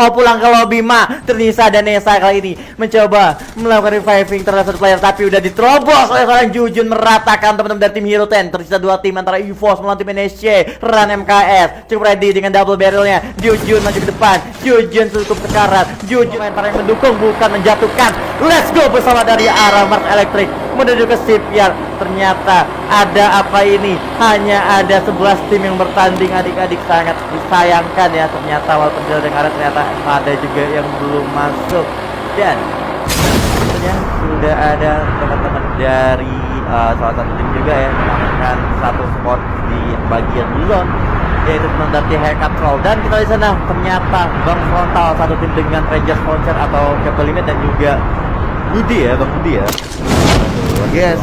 mau pulang ke lobby Ternisa dan Nesa kali ini mencoba melakukan reviving terhadap satu player, tapi udah diterobos oleh seorang Jujun, meratakan teman-teman dari tim Hero 10. Tersisa dua tim antara EVOS melawan tim NSC. Run MKS cukup ready dengan double barrelnya. Jujun maju ke depan, Jujun cukup sekarat, Jujun main para yang mendukung bukan menjatuhkan. Let's go bersama dari arah Mars Electric menuju ke shipyard. Ternyata ada apa ini? Hanya ada 11 tim yang bertanding, adik-adik, sangat disayangkan ya. Ternyata walaupun sudah dengar, ternyata ada juga yang belum masuk. Dan tentunya sudah ada teman-teman dari salah satu tim juga ya mendapatkan satu spot di bagian zone, yaitu menandati Hekatrol. Dan kita di sana ternyata Bang Frontal satu tim dengan Ranger Sponsor atau Captain Limit dan juga Budi ya, Bang Budi ya. Yes,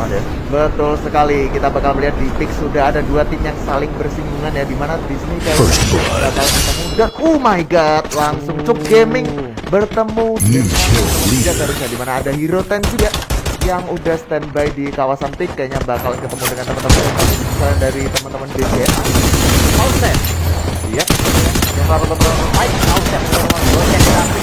betul sekali. Kita bakal melihat di pick sudah ada dua tim yang saling bersinggungan ya, dimana di sini kayak bakal ketemu dan oh my god, langsung Cuk Gaming bertemu dengan harusnya, dimana ada Hero 10 juga yang udah standby di kawasan pick, kayaknya bakal ketemu dengan teman-teman misalnya dari teman-teman BCA. Outset. Iya.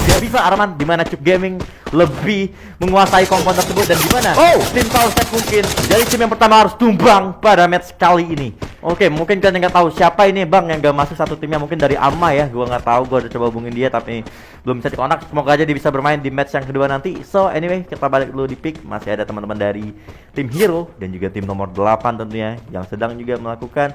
Gak bisa Arman, dimana Cuk Gaming lebih menguasai komponen tersebut, dan dimana tim Pausek mungkin dari tim yang pertama harus tumbang pada match kali ini. Oke, mungkin kalian nggak tahu siapa ini Bang yang gak masuk satu timnya, mungkin dari Ama ya, gua nggak tahu, gua udah coba hubungin dia tapi belum bisa dikonek. Semoga aja dia bisa bermain di match yang kedua nanti. So anyway, kita balik dulu di pick. Masih ada teman-teman dari tim Hero dan juga tim nomor 8 tentunya yang sedang juga melakukan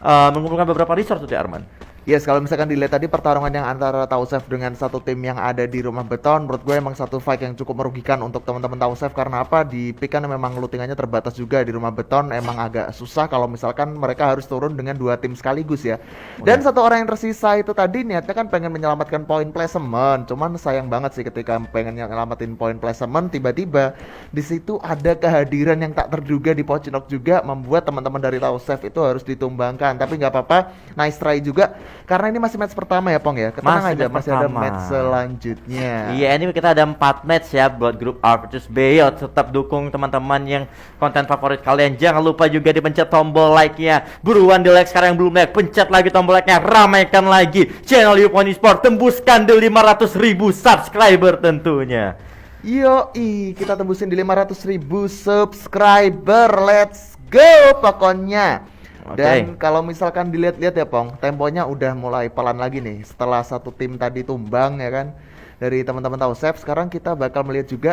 mengumpulkan beberapa resource tuh ya Arman. Yes, kalau misalkan dilihat tadi pertarungan yang antara Tausef dengan satu tim yang ada di rumah beton, menurut gue emang satu fight yang cukup merugikan untuk teman-teman Tausef. Karena apa? Di pick kan memang lootingannya terbatas juga di rumah beton, emang agak susah kalau misalkan mereka harus turun dengan dua tim sekaligus ya. Dan satu orang yang tersisa itu tadi niatnya kan pengen menyelamatkan poin placement, cuman sayang banget sih ketika pengen nyelamatin poin placement, tiba-tiba di situ ada kehadiran yang tak terduga di Pocinok juga, membuat teman-teman dari Tausef itu harus ditumbangkan. Tapi nggak apa-apa, nice try juga. Karena ini masih match pertama ya Pong ya. Tenang aja, masih ada match selanjutnya. Iya, ini kita ada 4 match ya buat grup A versus B. Tetap dukung teman-teman yang konten favorit kalian. Jangan lupa juga dipencet tombol like-nya. Buruan di like sekarang yang belum like, pencet lagi tombol like-nya, ramaikan lagi channel Yupon Esport, tembuskan di 500.000 subscriber tentunya. Yoi, kita tembusin di 500.000 subscriber. Let's go pokoknya. Dan kalau misalkan dilihat-lihat ya Pong, temponya udah mulai pelan lagi nih setelah satu tim tadi tumbang ya kan dari teman-teman Tausef. Sekarang kita bakal melihat juga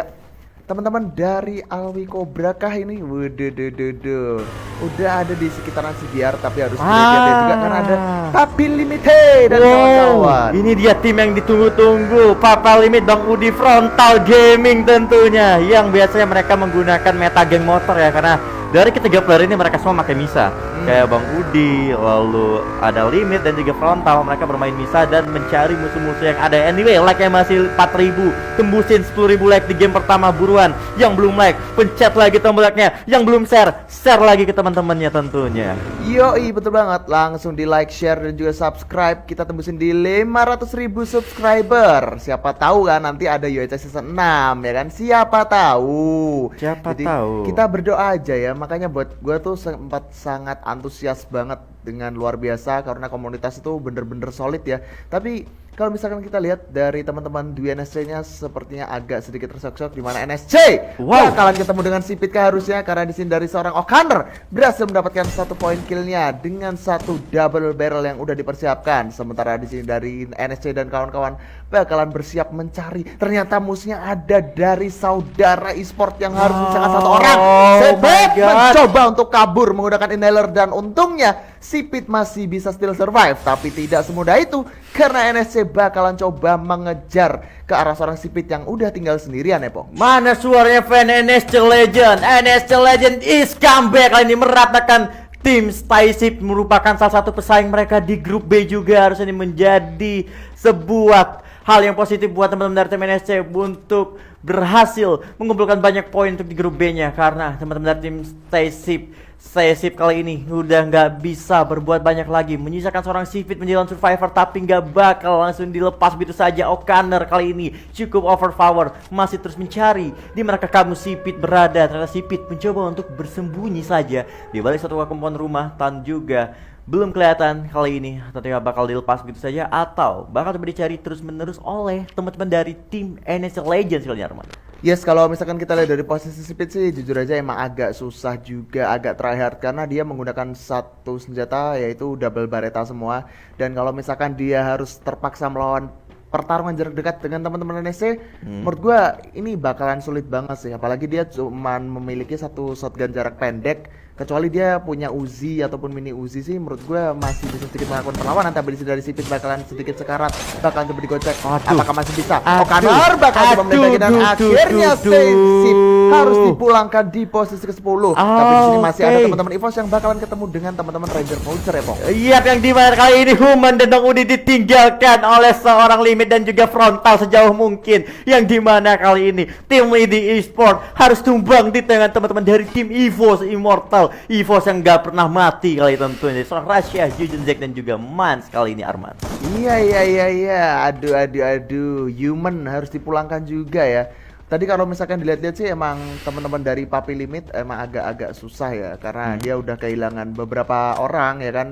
teman-teman dari Alwi Cobra kah ini. Udah ada di sekitaran CBR, tapi harus dilihat juga kan ada Papi Limited dan kawan-kawan. Ini dia tim yang ditunggu-tunggu, Papa Limit, Bang Udi, Frontal Gaming tentunya, yang biasanya mereka menggunakan meta geng motor ya, karena dari ketiga player ini mereka semua pakai Misa. Kayak Bang Udi, lalu ada Limit dan juga Frontal, mereka bermain Misa dan mencari musuh-musuh yang ada. Anyway, like-nya masih 4.000, tembusin 10.000 like di game pertama buruan. Yang belum like, pencet lagi tombol like-nya. Yang belum share, share lagi ke teman-temannya tentunya. Yoi, betul banget. Langsung di like, share dan juga subscribe. Kita tembusin di 500.000 subscriber. Siapa tahu kan nanti ada UHC season 6 ya kan? Siapa tahu. Jadi, tahu. Kita berdoa aja ya. Makanya buat gue tuh sempat sangat antusias banget dengan luar biasa karena komunitas itu bener-bener solid ya. Tapi kalau misalkan kita lihat dari teman-teman di NSC-nya sepertinya agak sedikit tersyok-syok, di mana NSC bakalan ketemu dengan Sipit harusnya, karena di sini dari seorang O'Connor berhasil mendapatkan 1 poin kill-nya dengan 1 double barrel yang udah dipersiapkan. Sementara di sini dari NSC dan kawan-kawan bakalan bersiap mencari. Ternyata musuhnya ada dari saudara e-sport yang harus misalkan 1 orang. Sipit mencoba untuk kabur menggunakan inhaler dan untungnya Sipit masih bisa still survive, tapi tidak semudah itu karena NSC bakalan coba mengejar ke arah seorang Sipit yang udah tinggal sendirian ya Pong. Mana suaranya fan NSC Legend? NSC Legend is comeback kali ini meratakan tim StyShip, merupakan salah satu pesaing mereka di grup B juga. Harus ini menjadi sebuah hal yang positif buat teman-teman dari tim NSC untuk berhasil mengumpulkan banyak poin untuk di grup B-nya, karena teman-teman dari tim StyShip kali ini udah nggak bisa berbuat banyak lagi, menyisakan seorang Sipit menjadi survivor, tapi nggak bakal langsung dilepas begitu saja. O'Connor kali ini cukup overpower, masih terus mencari di mana kamu Sipit berada. Ternyata Sipit mencoba untuk bersembunyi saja di balik satu komponen rumah dan juga belum kelihatan kali ini tentunya bakal dilepas begitu saja atau bakal coba dicari terus-menerus oleh teman-teman dari tim NSC Legends kali ini Arman. Yes, kalau misalkan kita lihat dari posisi Speed sih jujur aja emang agak susah juga, agak tryhard karena dia menggunakan satu senjata yaitu double barretta semua. Dan kalau misalkan dia harus terpaksa melawan pertarungan jarak dekat dengan teman-teman NSC, menurut gua ini bakalan sulit banget sih. Apalagi dia cuman memiliki satu shotgun jarak pendek. Kecuali dia punya Uzi ataupun mini Uzi sih, menurut gue masih bisa sedikit melakukan perlawanan. Tapi dari Sipit bakalan sedikit sekarat, bakalan coba digocek. Apakah masih bisa? O'Connor bakal coba menembaki dan akhirnya Sip harus dipulangkan di posisi ke-10. Tapi di sini masih ada teman-teman EVOS yang bakalan ketemu dengan teman-teman Ranger Vulture ya, Pong. Iya, yang dimana kali ini Human dan Dong Udi ditinggalkan oleh seorang Limit dan juga Frontal sejauh mungkin. Yang dimana kali ini tim Lidi Esport harus tumbang di tangan teman-teman dari tim EVOS Immortal. EVOS yang gak pernah mati kali tentunya. Seorang Rasya, Jujun, Zack dan juga Mans kali ini Arman. Iya. Aduh. Human harus dipulangkan juga ya. Tadi kalau misalkan dilihat-lihat sih emang teman-teman dari Papi Limit emang agak-agak susah ya karena dia udah kehilangan beberapa orang ya kan.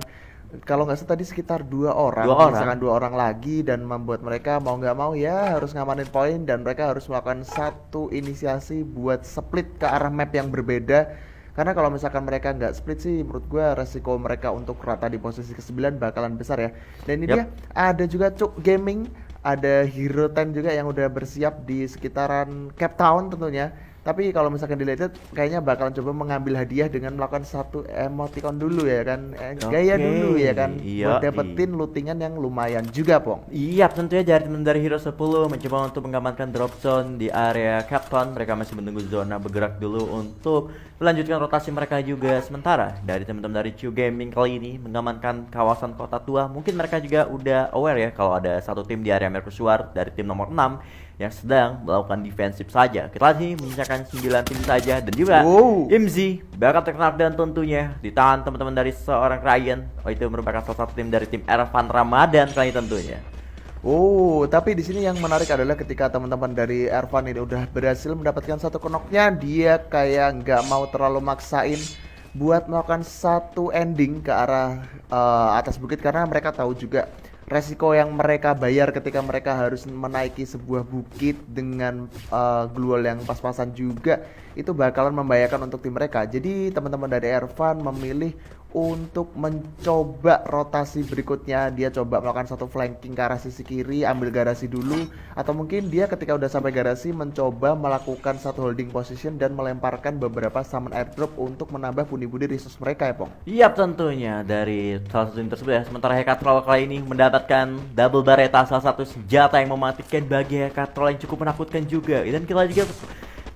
Kalau nggak salah tadi sekitar dua orang, misalkan 2 orang lagi dan membuat mereka mau nggak mau ya harus ngamanin poin dan mereka harus melakukan satu inisiasi buat split ke arah map yang berbeda. Karena kalau misalkan mereka nggak split sih menurut gue resiko mereka untuk rata di posisi ke-9 bakalan besar ya. Dan ini dia ada juga Cuk Gaming, ada Hero 10 juga yang udah bersiap di sekitaran Cape Town tentunya. Tapi kalau misalkan dilihat kayaknya bakalan coba mengambil hadiah dengan melakukan satu emoticon dulu ya kan, gaya dulu ya kan, buat dapetin lootingan yang lumayan juga Pong. Iya, tentunya dari teman dari Hero 10 mencoba untuk mengamankan drop zone di area Captain. Mereka masih menunggu zona bergerak dulu untuk melanjutkan rotasi mereka juga. Sementara dari teman-teman dari Chu Gaming kali ini mengamankan kawasan kota tua. Mungkin mereka juga udah aware ya kalau ada satu tim di area Mercusuar dari tim nomor 6 yang sedang melakukan defensif saja. Kita sih menyisakan 9 tim saja dan juga IMZI bakal terkena dan tentunya di tangan teman-teman dari seorang Ryan. Itu merupakan salah satu tim dari tim Ervan Ramadan kali tentunya. Tapi di sini yang menarik adalah ketika teman-teman dari Ervan ini udah berhasil mendapatkan satu knocknya, dia kayak nggak mau terlalu maksain buat melakukan satu ending ke arah atas bukit karena mereka tahu juga resiko yang mereka bayar ketika mereka harus menaiki sebuah bukit dengan glual yang pas-pasan juga itu bakalan membahayakan untuk tim mereka. Jadi teman-teman dari Ervan memilih untuk mencoba rotasi berikutnya. Dia coba melakukan satu flanking ke arah sisi kiri, ambil garasi dulu, atau mungkin dia ketika udah sampai garasi mencoba melakukan satu holding position dan melemparkan beberapa summon airdrop untuk menambah pundi-pundi resource mereka ya Pong. Iya tentunya dari salah satu tim tersebut ya. Sementara Hekatrol kali ini mendapatkan double barretta, salah satu senjata yang mematikan bagi Hekatrol yang cukup menakutkan juga. Dan kita juga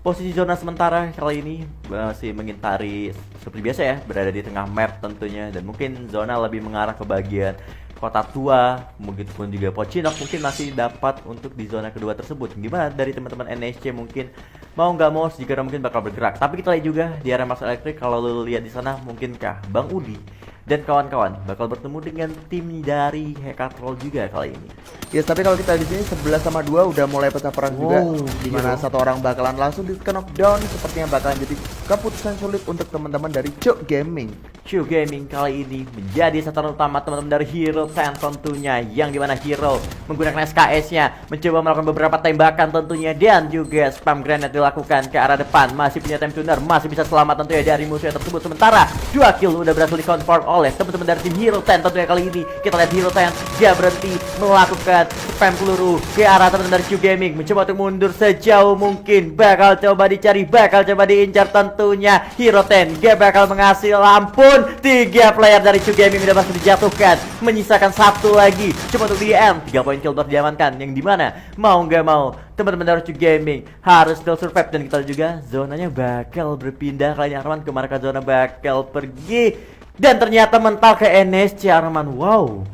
posisi zona sementara kali ini masih mengintari seperti biasa ya, berada di tengah map tentunya. Dan mungkin zona lebih mengarah ke bagian kota tua, begitupun juga Pocinok mungkin masih dapat untuk di zona kedua tersebut. Gimana dari teman-teman NSC mungkin mau nggak mau jika mungkin bakal bergerak. Tapi kita lihat juga di area Mars Electric, kalau lu lihat di sana mungkinkah Bang Udi dan kawan-kawan bakal bertemu dengan tim dari Hekatrol juga kali ini. Yes, tapi kalau kita di sini 11 sama 2 udah mulai pecah perang juga, di mana satu orang bakalan langsung di knockdown, sepertinya bakalan jadi keputusan sulit untuk teman-teman dari Chu Gaming. Chu Gaming kali ini menjadi sasaran utama teman-teman dari Hero 10 tentunya, yang dimana Hero menggunakan SKS-nya mencoba melakukan beberapa tembakan tentunya, dan juga spam grenade dilakukan ke arah depan. Masih punya time tuner, masih bisa selamat tentunya dari musuhnya tersebut. Sementara 2 kill udah berhasil di-confirm oleh teman-teman dari tim Hero 10 tentunya kali ini. Kita lihat Hero 10 dia berhenti melakukan spam peluru ke arah teman-teman dari Chu Gaming, mencoba untuk mundur sejauh mungkin. Bakal coba dicari, bakal coba diincar tentunya. Hero 10 dia bakal menghasil, ampun, 3 player dari Chu Gaming udah masih dijatuhkan, menyisakan 1 lagi cuma untuk di end. 3 poin kill baru diamankan, yang dimana mau nggak mau teman-teman dari Chu Gaming harus still survive. Dan kita juga zonanya bakal berpindah kali ini Arman, ke marka zona bakal pergi. Dan ternyata mental ke NSC Arman. Wow.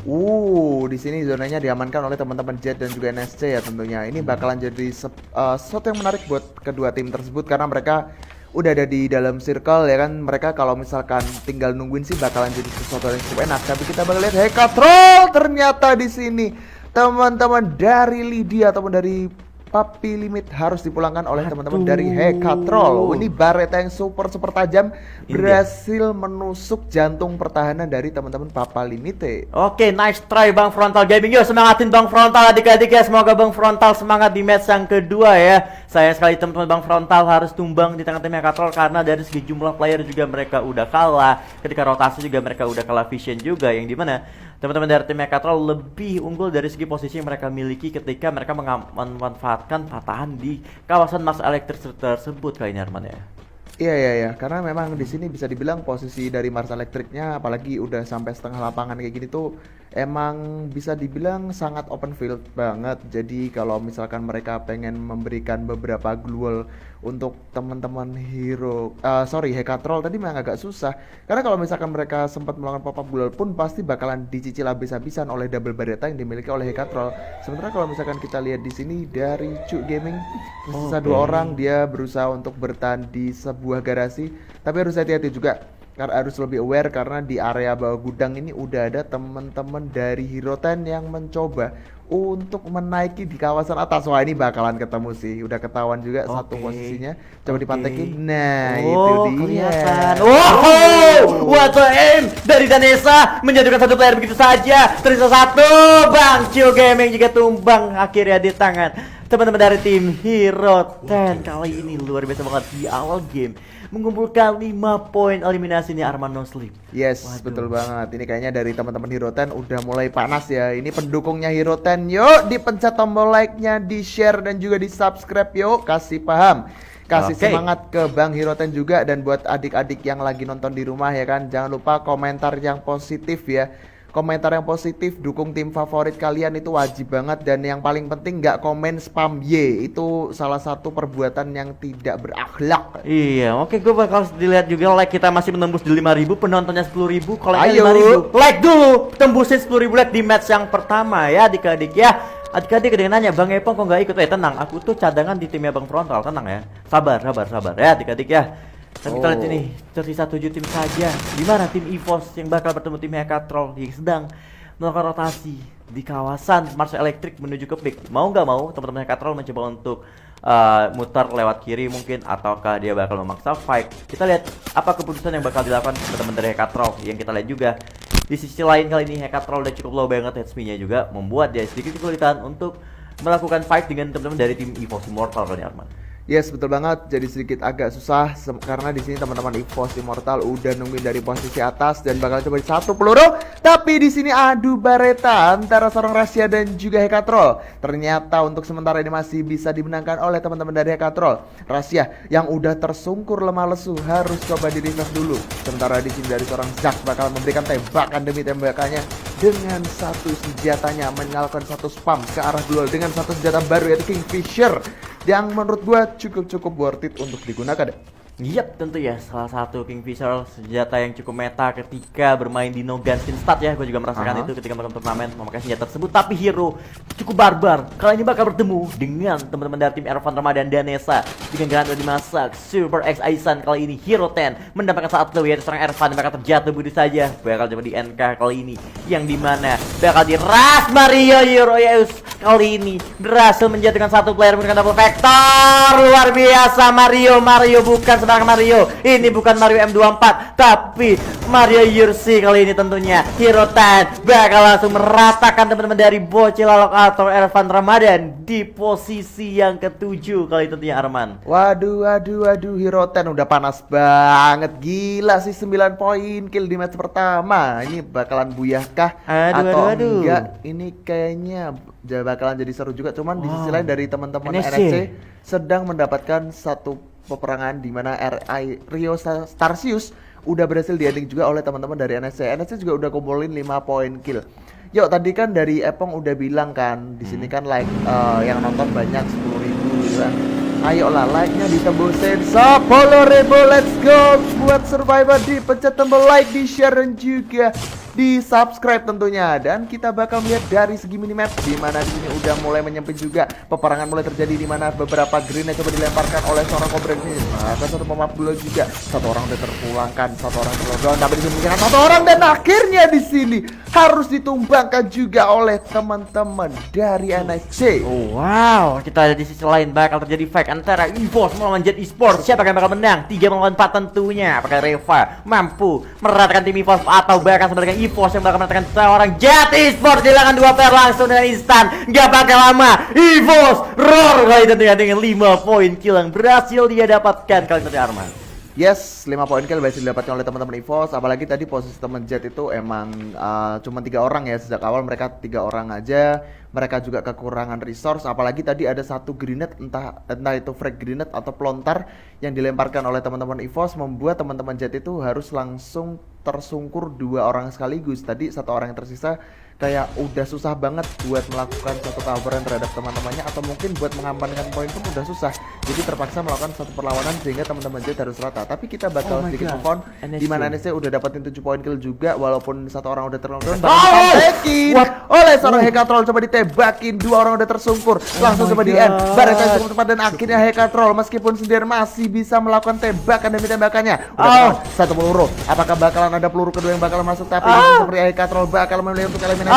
Di sini zonanya diamankan oleh teman-teman Jet dan juga NSC ya tentunya. Ini bakalan jadi sesuatu yang menarik buat kedua tim tersebut karena mereka udah ada di dalam circle ya kan. Mereka kalau misalkan tinggal nungguin sih bakalan jadi sesuatu yang cukup enak. Tapi kita bakal lihat Hekatrol ternyata di sini teman-teman dari Lydia ataupun dari Puppy Limit harus dipulangkan oleh teman-teman dari Hekatrol. Ini Bareta yang super tajam berhasil menusuk jantung pertahanan dari teman-teman Papa Limite. Oke, nice try Bang Frontal Gaming. Yuk semangatin Bang Frontal adik-adik ya. Semoga Bang Frontal semangat di match yang kedua ya. Sayang sekali teman-teman Bang Frontal harus tumbang di tangan tim Hekatrol karena dari segi jumlah player juga mereka udah kalah. Ketika rotasi juga mereka udah kalah vision juga, yang dimana teman-teman dari tim Hekatrol lebih unggul dari segi posisi yang mereka miliki ketika mereka memanfaatkan patahan di kawasan Mars Electric tersebut kali ini Arman ya. Iya, karena memang di sini bisa dibilang posisi dari Mars Electric-nya apalagi udah sampai setengah lapangan kayak gini tuh emang bisa dibilang sangat open field banget. Jadi kalau misalkan mereka pengen memberikan beberapa glual untuk teman-teman Hekatrol tadi memang agak susah. Karena kalau misalkan mereka sempat melakukan pop-up glual pun pasti bakalan dicicil habis-habisan oleh double Bareta yang dimiliki oleh Hekatrol. Sementara kalau misalkan kita lihat di sini dari Cuk Gaming tersisa 2 orang, dia berusaha untuk bertahan di sebuah garasi, tapi harus hati-hati juga. Karena harus lebih aware karena di area bawah gudang ini udah ada teman-teman dari Hero 10 yang mencoba untuk menaiki di kawasan atas. Wah, ini bakalan ketemu sih. Udah ketahuan juga satu posisinya. Coba dipantekin. Nah, itu dia. Kelihatan. Wow, what a aim dari Danesa menjatuhkan satu player begitu saja. Tersisa 1. Bang Cio Gaming juga tumbang akhirnya di tangan teman-teman dari tim Hero 10. Kali ini luar biasa banget di awal game mengumpulkan 5 poin eliminasi nih Arman No Sleep. Yes, betul banget. Ini kayaknya dari teman-teman Hero 10 udah mulai panas ya. Ini pendukungnya Hero 10. Yuk, dipencet tombol like-nya, di-share dan juga di-subscribe yuk. Kasih paham. Kasih semangat ke Bang Hero 10 juga. Dan buat adik-adik yang lagi nonton di rumah ya kan, jangan lupa komentar yang positif ya. Komentar yang positif, dukung tim favorit kalian itu wajib banget. Dan yang paling penting nggak komen spam Y. Itu salah satu perbuatan yang tidak berakhlak. Iya, oke, gue bakal dilihat juga like kita masih menembus di 5.000, penontonnya 10.000, kalau Ayo 5.000 like dulu, tembusin 10.000 like di match yang pertama ya adik-adik ya. Adik-adik ada yang nanya, Bang Epong kok nggak ikut? Tenang, aku tuh cadangan di timnya Bang Frontal, tenang ya. Sabar ya adik-adik ya. Tapi kita lihat ini, tersisa 7 tim saja. Gimana tim EVOS yang bakal bertemu tim Hekatrol yang sedang melakukan rotasi di kawasan Mars Electric menuju ke pick. Mau nggak mau teman-teman Hekatrol mencoba untuk mutar lewat kiri mungkin, ataukah dia bakal memaksa fight. Kita lihat apa keputusan yang bakal dilakukan teman-teman dari Hekatrol. Yang kita lihat juga di sisi lain kali ini Hekatrol udah cukup low banget HP-nya juga, membuat dia sedikit kesulitan untuk melakukan fight dengan teman-teman dari tim EVOS Immortal kali Arman. Yes, betul banget. Jadi sedikit agak susah karena di sini teman-teman EVOS Immortal udah nungguin dari posisi atas dan bakal coba satu peluru. Tapi di sini adu Bareta antara seorang Rasia dan juga Hekatrol. Ternyata untuk sementara ini masih bisa dimenangkan oleh teman-teman dari Hekatrol. Rasia yang udah tersungkur lemah lesu harus coba di revive dulu. Sementara di sini dari seorang Zack bakal memberikan tembakan demi tembakannya dengan satu senjatanya, menyalakan satu spam ke arah duel dengan satu senjata baru yaitu Kingfisher yang menurut gua cukup worth it untuk digunakan. Yap, tentu ya, salah satu Kingfisher senjata yang cukup meta ketika bermain di No Gunskin Stat ya. Gue juga merasakan itu ketika melakukan turnamen memakai senjata tersebut. Tapi Hero cukup barbar. Kali ini bakal bertemu dengan teman-teman dari tim Ervan Ramadan Danesa dengan granat dimasak Super X Aisan. Kali ini Hero 10 mendapatkan satu yaitu seorang Ervan yang bakal terjatuh begitu saja. Bakal coba di NK kali ini, yang dimana bakal di Ras Mario Euroeus kali ini berhasil menjatuhkan satu player menggunakan double vector. Luar biasa Mario bukan sebarang Mario. Ini bukan Mario M24 tapi Mario Yursi kali ini tentunya. Hero 10 bakal langsung meratakan teman-teman dari Bocil Alokator Ervan Ramadan di posisi yang ke-7 kali tentunya Arman. Waduh, Hero 10 udah panas banget. Gila sih 9 poin kill di match pertama. Ini bakalan buyahkah atau enggak? Ini kayaknya bakalan jadi seru juga. Cuman di sisi lain dari teman-teman NSC sedang mendapatkan satu peperangan di mana Rio Starsius udah berhasil di-ending juga oleh teman-teman dari NSC. NSC juga udah kumpulin 5 poin kill. Yuk, tadi kan dari Epong udah bilang kan di sini kan like yang nonton banyak 10.000 gitu kan. Ayolah like-nya ditembusin 10.000, let's go. Buat Survivor dipencet tombol like, di share dan juga di subscribe tentunya. Dan kita bakal melihat dari segi minimap di mana di sini udah mulai menyempit juga, peperangan mulai terjadi di mana beberapa grenade coba dilemparkan oleh seorang Cobra ini. Maka satu pemap dulu juga, satu orang udah terpulangkan, satu orang terlodong, tapi disembunyikan satu orang, dan akhirnya di sini harus ditumbangkan juga oleh teman-teman dari NSC. Wow, kita ada di sisi lain bakal terjadi fight antara EVOS melawan Jet Esports. Siapa yang bakal menang? 3 melawan 4 tentunya. Apakah Reva mampu meratakan tim EVOS atau bahkan sebenarnya EVOS yang bakal meratakan seorang Jet Esports? Dilakukan 2 player langsung dengan instan. Gak bakal lama. EVOS roar kali tentunya dengan 5 poin kill yang berhasil dia dapatkan kali ini Arman. Yes, 5 poin kill berhasil didapatkan oleh teman-teman EVOS. Apalagi tadi posisi teman Jet itu emang cuma 3 orang ya. Sejak awal mereka 3 orang aja. Mereka juga kekurangan resource. Apalagi tadi ada satu grenade, entah itu frag grenade atau pelontar yang dilemparkan oleh teman-teman EVOS, membuat teman-teman Jet itu harus langsung tersungkur 2 orang sekaligus. Tadi satu orang yang tersisa kayak udah susah banget buat melakukan satu coveran terhadap teman-temannya, atau mungkin buat mengamankan poin pun udah susah. Jadi terpaksa melakukan satu perlawanan sehingga teman-teman Jet harus rata. Tapi kita bakal sedikit move on, di mana NSC udah dapetin 7 poin kill juga, walaupun satu orang udah terlontar oleh seorang Hekatrol. Coba ditebakin, 2 orang udah tersungkur, langsung coba di end. Bareng cukup tepat dan akhirnya Hekatrol meskipun sendiri masih bisa melakukan tembakan demi tembakannya. Udah satu peluru. Apakah bakalan ada peluru kedua yang bakal masuk? Tapi seperti Hekatrol bakal memilih untuk eliminasi.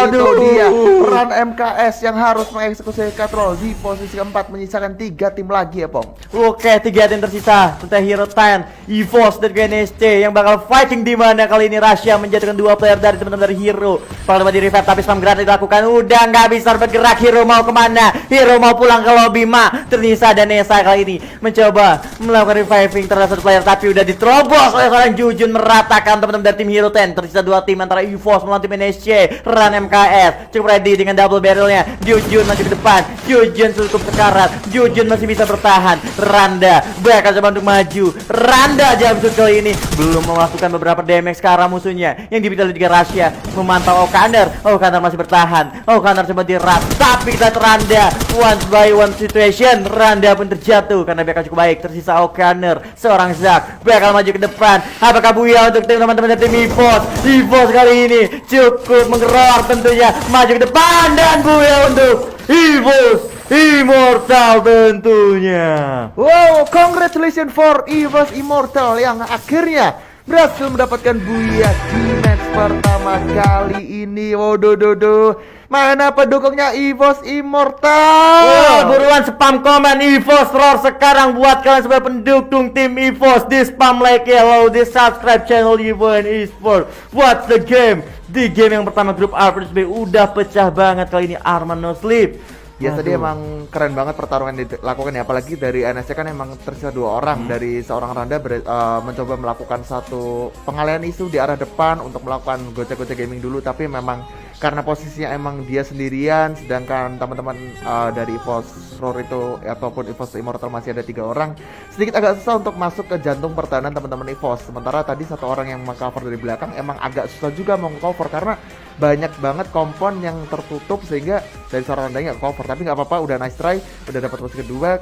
Itu dia peran MKS yang harus mengeksekusi Hekatrol di posisi keempat, menyisakan 3 tim lagi ya Pong. Oke, 3 tim tersisa. Tentang Hero 10, EVOS dan GNSC yang bakal fighting, di mana kali ini Russia menjatuhkan 2 player dari teman-teman dari Hero. Kalau di revive tapi spam granat dilakukan, udah nggak bisa bergerak. Hero mau kemana? Hero mau pulang ke lobby. Ternisa dan Nesa kali ini mencoba melakukan reviving terhadap satu player, tapi udah diterobos oleh seorang Jujun, meratakan teman-teman dari tim Hero 10. Tersisa 2 tim antara EVOS melawan tim NSC. Run MKS cukup ready dengan double barrelnya. Jujun maju ke depan. Jujun cukup sekarat. Jujun masih bisa bertahan. Randa bakal coba untuk maju. Randa Jamsud kali ini belum melakukan beberapa damage ke arah musuhnya yang dipilih juga Russia. Memantau Okaner. Okaner masih bertahan. Okaner coba dirat, tapi kita Randa once by one situation. Randa pun terjatuh karena bakal cukup baik. Tersisa Okaner, seorang Zack bakal maju ke depan. Apakah Buya untuk tim teman-teman dari tim EVOS? EVOS kali ini cukup menggerak tentunya, maju ke depan, dan Buya untuk EVOS Immortal tentunya. Wow, congratulations for EVOS Immortal yang akhirnya berhasil mendapatkan Buya di match pertama kali ini. Waduh, mana pendukungnya EVOS Immortal? Buruan spam komen EVOS roar sekarang buat kalian sebagai pendukung tim EVOS. Di spam like ya, di subscribe channel EVOS Esports. What's the game? Di game yang pertama grup A versus B udah pecah banget kali ini. Arman no sleep. Ya tadi emang keren banget pertarungan dilakukan ya, apalagi dari NSC kan emang tersisa 2 orang. Dari seorang Randa mencoba melakukan satu pengalihan isu di arah depan untuk melakukan gocek-gocek gaming dulu, tapi memang karena posisinya emang dia sendirian, sedangkan teman-teman dari EVOS Roar itu ataupun EVOS Immortal masih ada 3 orang, sedikit agak susah untuk masuk ke jantung pertahanan teman-teman EVOS. Sementara tadi satu orang yang meng-cover dari belakang emang agak susah juga mau cover karena banyak banget kompon yang tertutup, sehingga dari seorang Randa nggak cover. Tapi nggak apa-apa, udah nice try, udah dapat posisi kedua.